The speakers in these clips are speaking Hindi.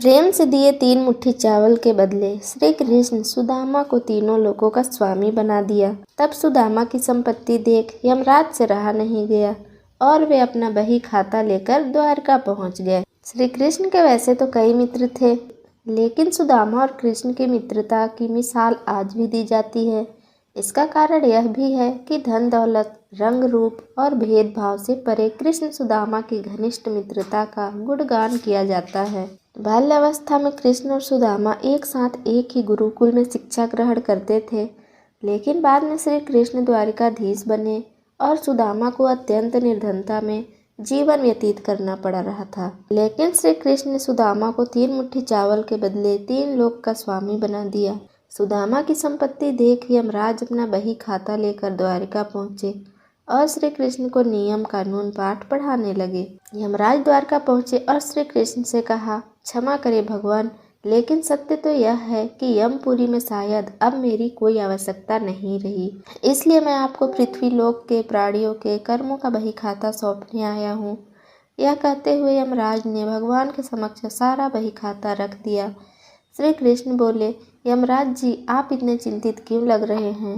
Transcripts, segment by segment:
प्रेम से दिए 3 मुट्ठी चावल के बदले श्री कृष्ण सुदामा को तीनों लोगों का स्वामी बना दिया। तब सुदामा की संपत्ति देख यमराज से रहा नहीं गया और वे अपना बही खाता लेकर द्वारका पहुंच गए। श्री कृष्ण के वैसे तो कई मित्र थे, लेकिन सुदामा और कृष्ण की मित्रता की मिसाल आज भी दी जाती है। इसका कारण यह भी है कि धन दौलत, रंग रूप और भेदभाव से परे कृष्ण सुदामा की घनिष्ठ मित्रता का गुणगान किया जाता है। बाल्यावस्था में कृष्ण और सुदामा एक साथ एक ही गुरुकुल में शिक्षा ग्रहण करते थे, लेकिन बाद में श्री कृष्ण द्वारिकाधीश बने और सुदामा को अत्यंत निर्धनता में जीवन व्यतीत करना पड़ रहा था। लेकिन श्री कृष्ण ने सुदामा को 3 मुट्ठी चावल के बदले 3 लोक का स्वामी बना दिया। सुदामा की संपत्ति देख यमराज अपना बही खाता लेकर द्वारिका पहुंचे और श्री कृष्ण को नियम कानून पाठ पढ़ाने लगे। यमराज द्वारका पहुंचे और श्री कृष्ण से कहा, क्षमा करे भगवान, लेकिन सत्य तो यह है कि यमपुरी में शायद अब मेरी कोई आवश्यकता नहीं रही, इसलिए मैं आपको पृथ्वी लोक के प्राणियों के कर्मों का बही खाता सौंपने आया हूँ। यह कहते हुए यमराज ने भगवान के समक्ष सारा बही खाता रख दिया। श्री कृष्ण बोले, यमराज जी, आप इतने चिंतित क्यों लग रहे हैं?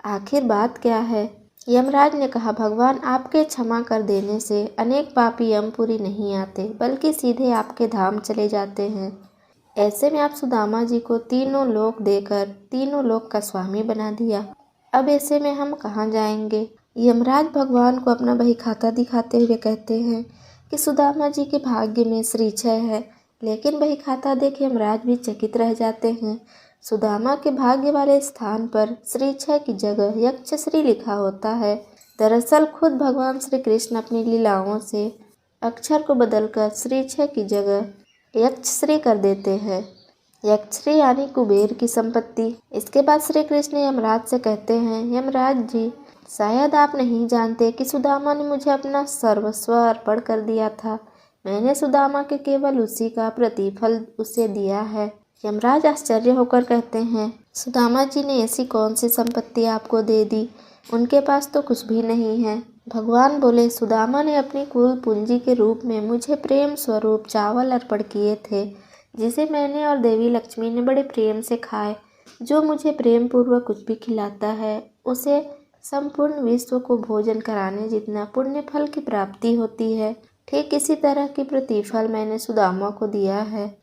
आखिर बात क्या है? यमराज ने कहा, भगवान, आपके क्षमा कर देने से अनेक पापी यमपुरी नहीं आते, बल्कि सीधे आपके धाम चले जाते हैं। ऐसे में आप सुदामा जी को तीनों लोक देकर तीनों लोक का स्वामी बना दिया। अब ऐसे में हम कहाँ जाएंगे? यमराज भगवान को अपना बही खाता दिखाते हुए कहते हैं कि सुदामा जी के भाग्य में श्रीक्षय है, लेकिन बही खाता देख यमराज भी चकित रह जाते हैं। सुदामा के भाग्य वाले स्थान पर श्रीक्षय की जगह यक्षश्री लिखा होता है। दरअसल खुद भगवान श्री कृष्ण अपनी लीलाओं से अक्षर को बदलकर श्रीक्षय की जगह यक्षश्री कर देते हैं। यक्षश्री यानी कुबेर की संपत्ति। इसके बाद श्री कृष्ण यमराज से कहते हैं, यमराज जी, शायद आप नहीं जानते कि सुदामा ने मुझे अपना सर्वस्व अर्पण कर दिया था। मैंने सुदामा के केवल उसी का प्रतिफल उसे दिया है। यमराज आश्चर्य होकर कहते हैं, सुदामा जी ने ऐसी कौन सी संपत्ति आपको दे दी? उनके पास तो कुछ भी नहीं है। भगवान बोले, सुदामा ने अपनी कुल पूंजी के रूप में मुझे प्रेम स्वरूप चावल अर्पण किए थे, जिसे मैंने और देवी लक्ष्मी ने बड़े प्रेम से खाए। जो मुझे प्रेम पूर्वक कुछ भी खिलाता है, उसे संपूर्ण विश्व को भोजन कराने जितना पुण्य फल की प्राप्ति होती है। ठीक इसी तरह की प्रतिफल मैंने सुदामा को दिया है।